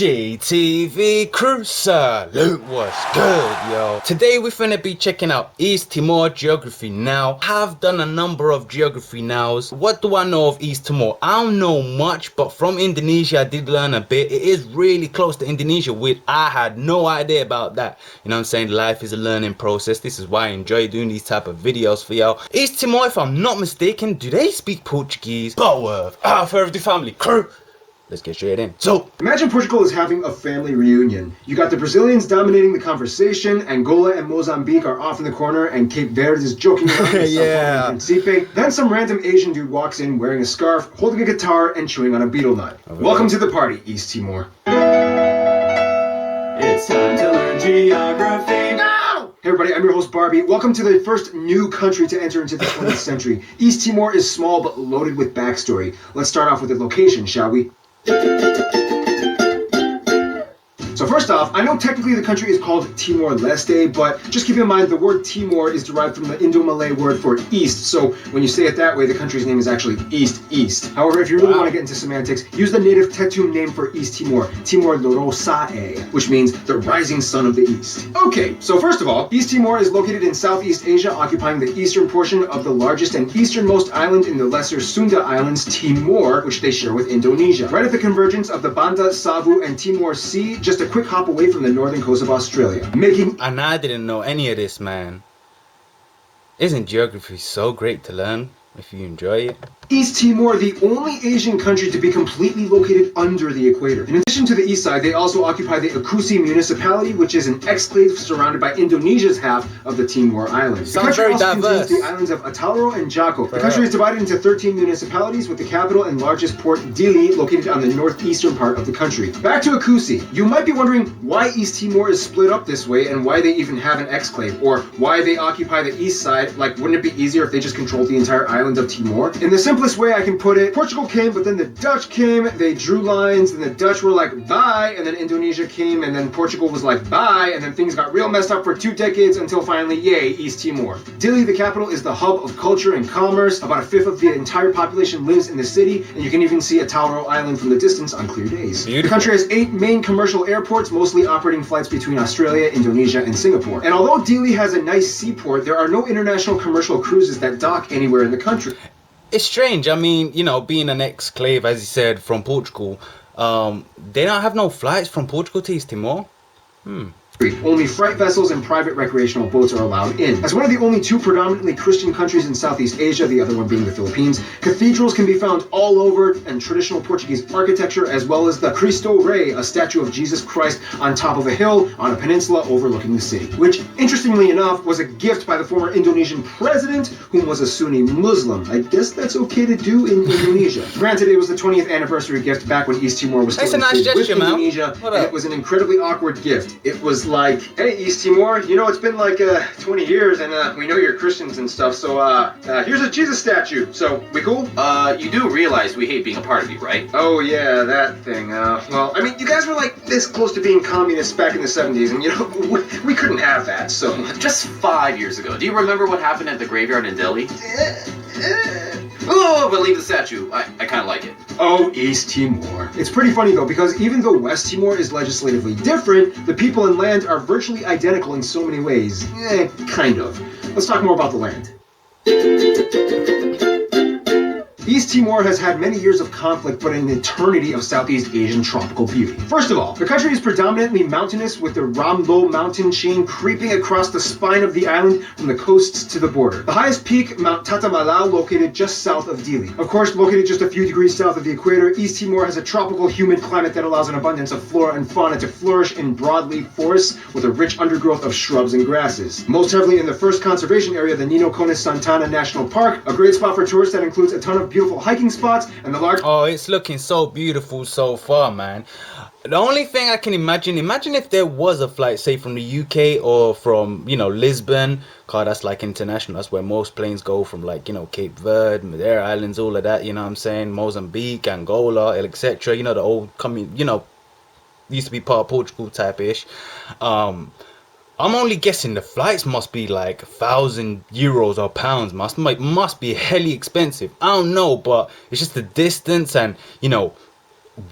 GTV crew, salute, what's good, yo? Today we're finna be checking out East Timor geography now. Have done a number of geography nows. What do I know of East Timor? I don't know much, but from Indonesia I did learn a bit. It is really close to Indonesia, which I had no idea about that. You know what I'm saying? Life is a learning process. This is why I enjoy doing these type of videos for y'all. East Timor, if I'm not mistaken, do they speak Portuguese? Butworth, for the family crew. Let's get straight in. So, imagine Portugal is having a family reunion. You got the Brazilians dominating the conversation, Angola and Mozambique are off in the corner, and Cape Verde is joking around with yeah. Principe. Then some random Asian dude walks in wearing a scarf, holding a guitar, and chewing on a betel nut. Welcome to the party, East Timor. It's time to learn geography now! Hey everybody, I'm your host Barbie. Welcome to the first new country to enter into the 20th century. East Timor is small but loaded with backstory. Let's start off with the location, shall we? So first off, I know technically the country is called Timor-Leste, but just keep in mind the word Timor is derived from the Indo-Malay word for east, so when you say it that way, the country's name is actually East. However, if you really want to get into semantics, use the native Tetum name for East Timor, Timor-Loro'sae, which means the rising sun of the east. Okay, so first of all, East Timor is located in Southeast Asia, occupying the eastern portion of the largest and easternmost island in the Lesser Sunda Islands, Timor, which they share with Indonesia. Right at the convergence of the Banda, Savu, and Timor Sea, just a quick hop away from the northern coast of Australia, making... And I didn't know any of this, man. Isn't geography so great to learn if you enjoy it? East Timor, the only Asian country to be completely located under the equator. In addition to the east side, they also occupy the Akusi municipality, which is an exclave surrounded by Indonesia's half of the Timor Islands. The country also contains the islands of Atauro and Jako. The country is divided into 13 municipalities, with the capital and largest port, Dili, located on the northeastern part of the country. Back to Akusi. You might be wondering why East Timor is split up this way and why they even have an exclave, or why they occupy the east side. Like, wouldn't it be easier if they just controlled the entire island of Timor? In the simplest way I can put it, Portugal came, but then the Dutch came, they drew lines, and the Dutch were like, bye, and then Indonesia came, and then Portugal was like, bye, and then things got real messed up for 2 decades until finally, yay, East Timor. Dili, the capital, is the hub of culture and commerce. About a fifth of the entire population lives in the city, and you can even see Atauro Island from the distance on clear days. Beautiful. The country has 8 main commercial airports, mostly operating flights between Australia, Indonesia, and Singapore. And although Dili has a nice seaport, there are no international commercial cruises that dock anywhere in the country. It's strange. I mean, you know, being an exclave, as you said, from Portugal, they don't have no flights from Portugal to East Timor. Only freight vessels and private recreational boats are allowed in. As one of the only 2 predominantly Christian countries in Southeast Asia, the other one being the Philippines, cathedrals can be found all over, and traditional Portuguese architecture, as well as the Cristo Rei, a statue of Jesus Christ on top of a hill on a peninsula overlooking the city, which, interestingly enough, was a gift by the former Indonesian president, whom was a Sunni Muslim. I guess that's okay to do in Indonesia. Granted, it was the 20th anniversary gift back when East Timor was still nice gesture, with Indonesia, and it was an incredibly awkward gift. It was like, hey, East Timor, you know, it's been like 20 years, and we know you're Christians and stuff, so here's a Jesus statue. So, we cool? You do realize we hate being a part of you, right? Oh yeah, that thing. Well, I mean, you guys were like this close to being communists back in the 70s, and you know, we couldn't have that, so... Just 5 years ago. Do you remember what happened at the graveyard in Delhi? Oh, but leave the statue. I kind of like it. Oh, East Timor. It's pretty funny though, because even though West Timor is legislatively different, the people and land are virtually identical in so many ways. Kind of. Let's talk more about the land. East Timor has had many years of conflict, but an eternity of Southeast Asian tropical beauty. First of all, the country is predominantly mountainous, with the Rambo mountain chain creeping across the spine of the island from the coasts to the border. The highest peak, Mount Tatamalau, located just south of Dili. Of course, located just a few degrees south of the equator, East Timor has a tropical humid climate that allows an abundance of flora and fauna to flourish in broadleaf forests with a rich undergrowth of shrubs and grasses. Most heavily in the first conservation area, the Nino Cones Santana National Park, a great spot for tourists that includes a ton of beautiful hiking spots and the large... Oh, it's looking so beautiful so far, man. The only thing I can imagine if there was a flight, say from the UK or from, you know, Lisbon, cause that's like international, that's where most planes go from, like, you know, Cape Verde, Madeira Islands, all of that, you know what I'm saying, Mozambique, Angola, etc. You know, the old, you know, used to be part of Portugal type-ish. I'm only guessing the flights must be like 1,000 euros or pounds. Must be hella expensive. I don't know, but it's just the distance and, you know,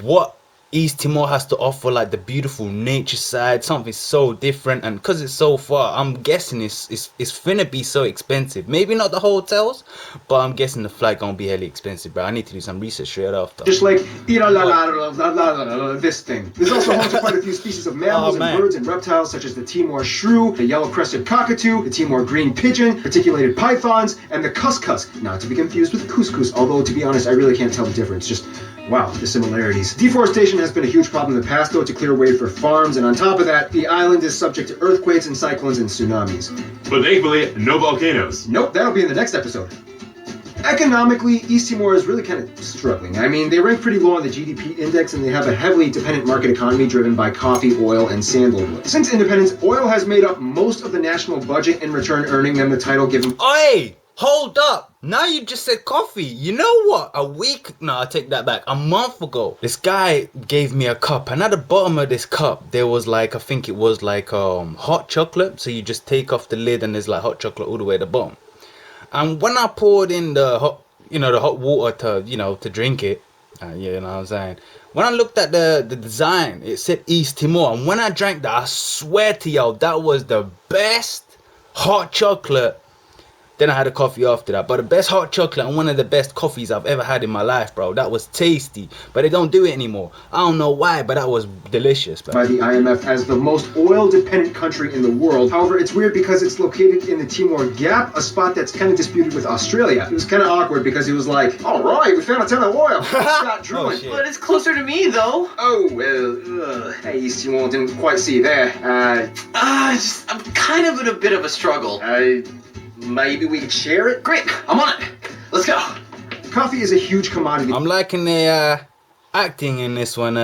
what East Timor has to offer like the beautiful nature side, something so different, and because it's so far, I'm guessing it's finna be so expensive. Maybe not the hotels, but I'm guessing the flight gonna be hella expensive, bro. I need to do some research straight after. Just like this thing. There's also home to quite a few species of mammals and birds and reptiles, such as the Timor shrew, the yellow-crested cockatoo, the Timor green pigeon, reticulated pythons, and the cuscus, not to be confused with couscous, although to be honest, I really can't tell the difference. Just wow, the similarities. Deforestation has been a huge problem in the past, though, to clear way for farms, and on top of that, the island is subject to earthquakes and cyclones and tsunamis. But thankfully, no volcanoes. Nope, that'll be in the next episode. Economically, East Timor is really kind of struggling. I mean, they rank pretty low on the GDP index, and they have a heavily dependent market economy driven by coffee, oil, and sandalwood. Since independence, oil has made up most of the national budget, in return earning them the title given... Oi! Hold up! Now you just said coffee. You know what? I take that back. A month ago, this guy gave me a cup, and at the bottom of this cup, there was like, I think it was like hot chocolate. So you just take off the lid, and there's like hot chocolate all the way at the bottom. And when I poured in the hot water to drink it, you know what I'm saying? When I looked at the design, it said East Timor, and when I drank that, I swear to y'all, that was the best hot chocolate. Then I had a coffee after that, but the best hot chocolate and one of the best coffees I've ever had in my life, bro. That was tasty, but they don't do it anymore. I don't know why, but that was delicious, bro. By the IMF as the most oil-dependent country in the world. However, it's weird because it's located in the Timor Gap, a spot that's kind of disputed with Australia. It was kind of awkward because he was like, all right, we found a ton of oil. Stop drilling. Oh, but it's closer to me, though. Oh, well, hey, East Timor, didn't quite see you there. I'm kind of in a bit of a struggle. Maybe we could share it? Great, I'm on it. Let's go. Coffee is a huge commodity. I'm liking the acting in this one,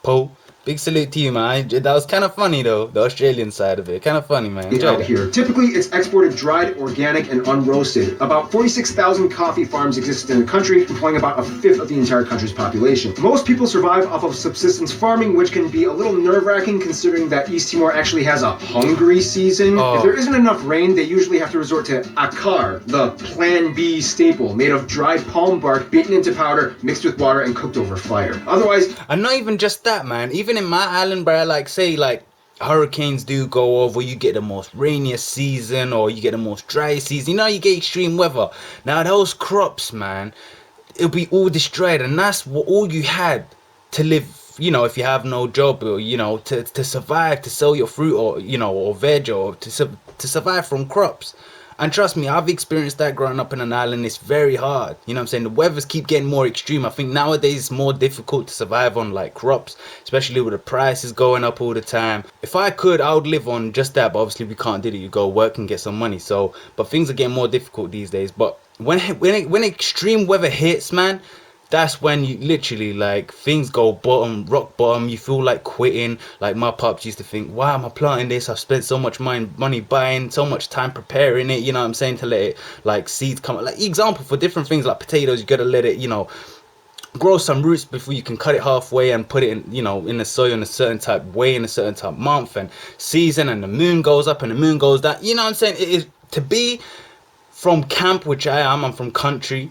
Poe. Big salute to you, man. That was kind of funny, though. The Australian side of it. Kind of funny, man. Out here. Typically, it's exported dried, organic, and unroasted. About 46,000 coffee farms exist in the country, employing about a fifth of the entire country's population. Most people survive off of subsistence farming, which can be a little nerve-wracking considering that East Timor actually has a hungry season. If there isn't enough rain, they usually have to resort to akar, the Plan B staple, made of dried palm bark beaten into powder, mixed with water, and cooked over fire. Otherwise... And not even just that, man. Even in my island, bro, say hurricanes do go over, you get the most rainiest season or you get the most dry season, you get extreme weather. Now those crops, man, it'll be all destroyed, and that's what all you had to live, if you have no job, or to survive, to sell your fruit, or or veg, or to survive from crops. And trust me, I've experienced that growing up in an island. It's very hard. You know what I'm saying? The weathers keep getting more extreme. I think nowadays it's more difficult to survive on like crops, especially with the prices going up all the time. If I could, I would live on just that, but obviously we can't do it. You go work and get some money. So, but things are getting more difficult these days. But when extreme weather hits, man, that's when you literally things go rock bottom. You feel like quitting. Like my pops used to think, why am I planting this? I've spent so much money buying, so much time preparing it, you know what I'm saying, to let it seeds come. Like example for different things like potatoes, you gotta let it, grow some roots before you can cut it halfway and put it in, in the soil in a certain type way, in a certain type month and season, and the moon goes up and the moon goes down. You know what I'm saying? It is to be from camp, which I'm from country.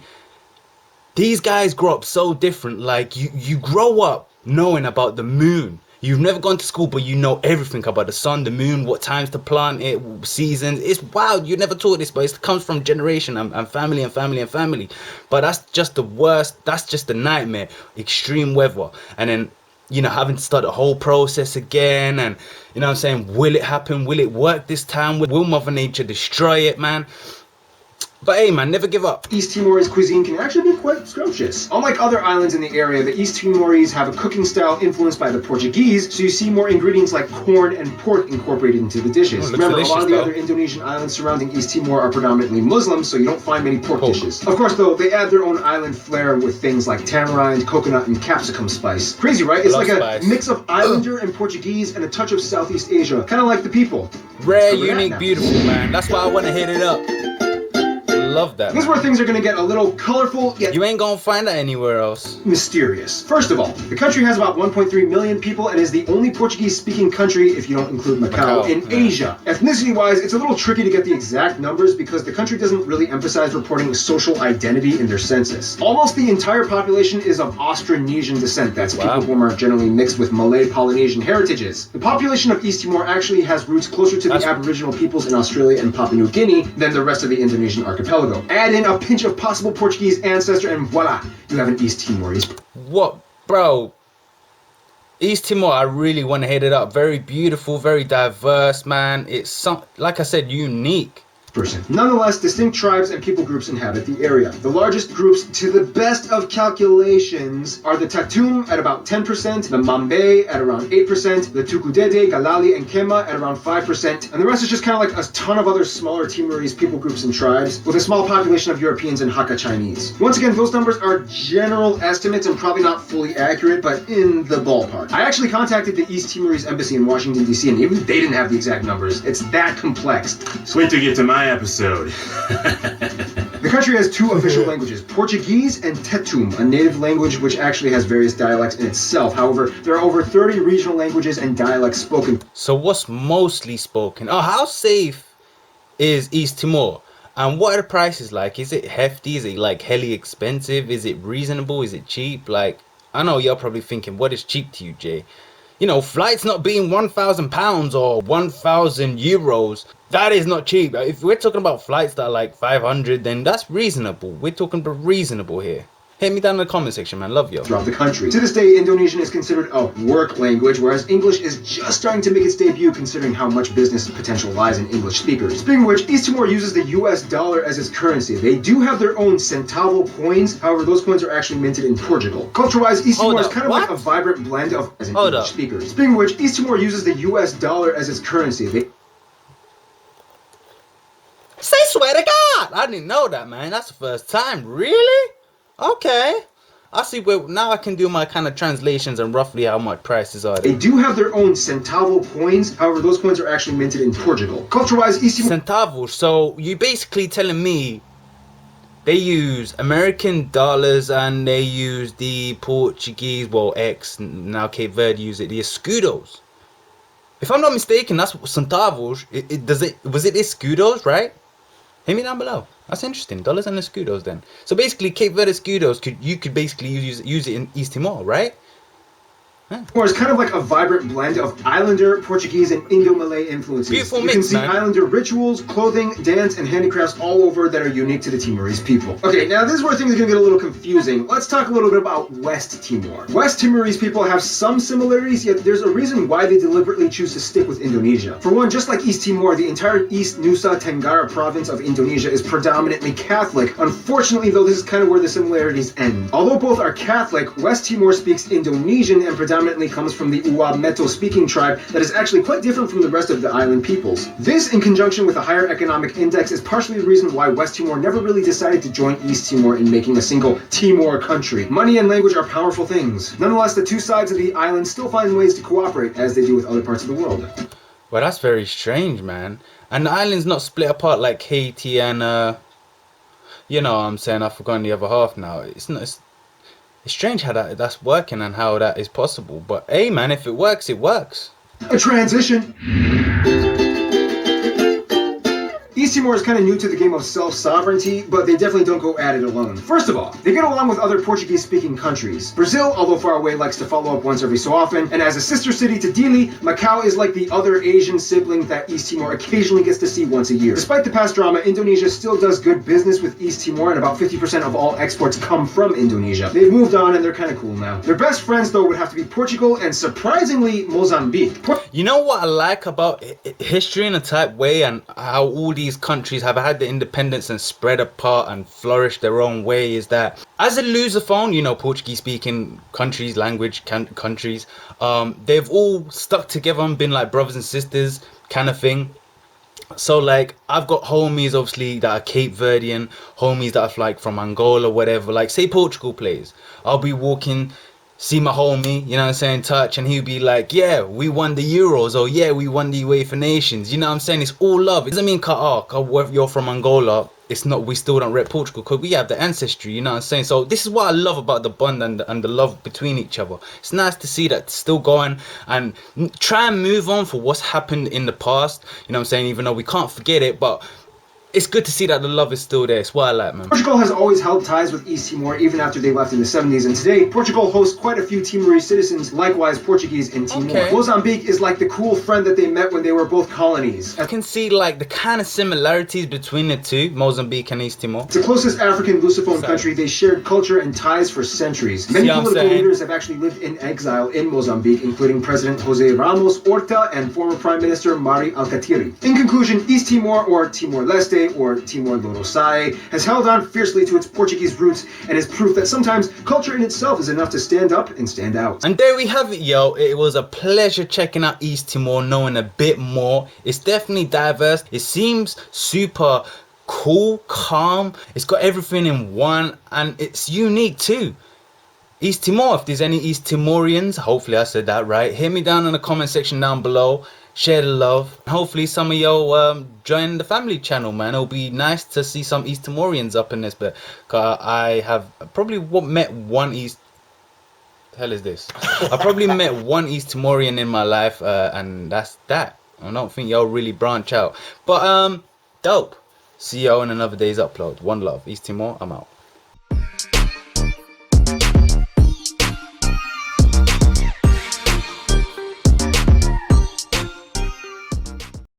These guys grow up so different. Like you grow up knowing about the moon. You've never gone to school, but you know everything about the sun, the moon, what times to plant it, seasons. It's wild. You never taught this, but it comes from generation and family and family and family. But that's just the worst. That's just the nightmare. Extreme weather. And then, having to start the whole process again. And, what I'm saying, will it happen? Will it work this time? Will Mother Nature destroy it, man? But hey, man, never give up. East Timorese cuisine can actually be quite scrumptious. Unlike other islands in the area, the East Timorese have a cooking style influenced by the Portuguese, so you see more ingredients like corn and pork incorporated into the dishes. Remember, a lot of the other Indonesian islands surrounding East Timor are predominantly Muslim, so you don't find many pork dishes. Of course, though, they add their own island flair with things like tamarind, coconut, and capsicum spice. Crazy, right? It's like a mix of Islander and Portuguese and a touch of Southeast Asia. Kind of like the people. Rare, unique, beautiful, man. That's why I want to hit it up. love that. This is where things are going to get a little colorful, yet You ain't gonna find that anywhere else. mysterious. First of all, the country has about 1.3 million people and is the only Portuguese-speaking country, if you don't include Macau, in Asia. Ethnicity-wise, it's a little tricky to get the exact numbers because the country doesn't really emphasize reporting social identity in their census. Almost the entire population is of Austronesian descent. That's people who are generally mixed with Malay Polynesian heritages. The population of East Timor actually has roots closer to the Aboriginal peoples in Australia and Papua New Guinea than the rest of the Indonesian archipelago. Add in a pinch of possible Portuguese ancestor and voila, you have an East Timorese. What, bro? East Timor, I really want to hit it up. Very beautiful, very diverse, man. It's like I said, unique. Nonetheless, distinct tribes and people groups inhabit the area. The largest groups, to the best of calculations, are the Tatum at about 10%, the Mambe at around 8%, the Tukudede, Galali, and Kema at around 5%, and the rest is just kind of like a ton of other smaller Timorese people groups and tribes, with a small population of Europeans and Hakka Chinese. Once again, those numbers are general estimates and probably not fully accurate, but in the ballpark. I actually contacted the East Timorese embassy in Washington, D.C., and even they didn't have the exact numbers. It's that complex. Wait to get to my episode. The country has two official languages, Portuguese and Tetum, a native language which actually has various dialects in itself. However, there are over 30 regional languages and dialects spoken. So what's mostly spoken? Oh, how safe is East Timor? And what are the prices like? Is it hefty? Is it like hella expensive? Is it reasonable? Is it cheap? Like, I know you're probably thinking, what is cheap to you, Jay? You know, flights not being £1,000 or 1,000 euros, that is not cheap. If we're talking about flights that are like 500, then that's reasonable. We're talking about reasonable here. Hit me down in the comment section, man. Love you. Throughout the country. To this day, Indonesian is considered a work language, whereas English is just starting to make its debut considering how much business potential lies in English speakers. Speaking of which, East Timor uses the US dollar as its currency. They do have their own centavo coins, however, those coins are actually minted in Portugal. Culture-wise, East Timor is kind of like a vibrant blend of as an English speaker. Speaking of which, East Timor uses the US dollar as its currency. Say swear to God! I didn't know that, man. That's the first time. Really? Okay. I see where now I can do my kind of translations and roughly how much prices are. They do have their own centavo coins, however, those coins are actually minted in Portugal. Culture-wise, East Timor... Centavos. So you're basically telling me they use American dollars and they use the Portuguese, well, now Cape Verde use it, the escudos. If I'm not mistaken, that's what centavos. Was it escudos, right? Hit me down below. That's interesting. Dollars and escudos then. So basically, Cape Verde escudos you could basically use it in East Timor, right? Or it's kind of like a vibrant blend of Islander, Portuguese, and Indo-Malay influences. Beautiful you can see Islander rituals, clothing, dance, and handicrafts all over that are unique to the Timorese people. Okay, now this is where things are going to get a little confusing. Let's talk a little bit about West Timor. West Timorese people have some similarities, yet there's a reason why they deliberately choose to stick with Indonesia. For one, just like East Timor, the entire East Nusa Tenggara province of Indonesia is predominantly Catholic. Unfortunately, though, this is kind of where the similarities end. Although both are Catholic, West Timor speaks Indonesian and predominantly comes from the Uameto speaking tribe that is actually quite different from the rest of the island peoples. This, in conjunction with a higher economic index, is partially the reason why West Timor never really decided to join East Timor in making a single Timor country. Money and language are powerful things. Nonetheless, the two sides of the island still find ways to cooperate as they do with other parts of the world. Well, that's very strange, man. And the island's not split apart like Haiti and, you know what I'm saying, I've forgotten the other half now. It's strange how that's working and how that is possible. But hey, man, if it works, it works. A transition. East Timor is kind of new to the game of self-sovereignty, but they definitely don't go at it alone. First of all, they get along with other Portuguese-speaking countries. Brazil, although far away, likes to follow up once every so often, and as a sister city to Dili, Macau is like the other Asian sibling that East Timor occasionally gets to see once a year. Despite the past drama, Indonesia still does good business with East Timor, and about 50% of all exports come from Indonesia. They've moved on and they're kind of cool now. Their best friends, though, would have to be Portugal and, surprisingly, Mozambique. You know what I like about history in a type way and how all these countries have had the independence and spread apart and flourished their own way is that as a Lusophone, you know, Portuguese speaking countries, countries, they've all stuck together and been like brothers and sisters kind of thing. So like I've got homies obviously that are Cape Verdean, homies that are like from Angola, whatever. Like say Portugal plays, I'll be walking, see my homie, you know what I'm saying, touch, and he'll be like, yeah, we won the Euros, or yeah, we won the UEFA Nations, you know what I'm saying? It's all love. It doesn't mean whether you're from Angola it's not, we still don't rep Portugal because we have the ancestry, you know what I'm saying? So this is what I love about the bond and the love between each other. It's nice to see that still going and try and move on for what's happened in the past, you know what I'm saying? Even though we can't forget it, but it's good to see that the love is still there. It's what I like, man. Portugal has always held ties with East Timor even after they left in the 70s, and today Portugal hosts quite a few Timorese citizens, likewise Portuguese in Timor. Okay. Mozambique is like the cool friend that they met when they were both colonies. I can see like the kind of similarities between the two, Mozambique and East Timor. It's the closest African Lusophone country. They shared culture and ties for centuries. Many political leaders have actually lived in exile in Mozambique, including President Jose Ramos Horta and former Prime Minister Mari Alcatiri. In conclusion, East Timor, or Timor-Leste, or Timor-Leste, has held on fiercely to its Portuguese roots and is proof that sometimes culture in itself is enough to stand up and stand out. And there we have it, yo. It was a pleasure checking out East Timor, knowing a bit more. It's definitely diverse. It seems super cool, calm. It's got everything in one, and it's unique too. East Timor, if there's any East Timorians, hopefully I said that right, hit me down in the comment section down below. Share the love. Hopefully some of y'all join the family channel, man. It'll be nice to see some East Timorians up in this bit. I have probably met one East... The hell is this? I probably met one East Timorian in my life, and that's that. I don't think y'all really branch out. But dope. See y'all in another day's upload. One love. East Timor, I'm out.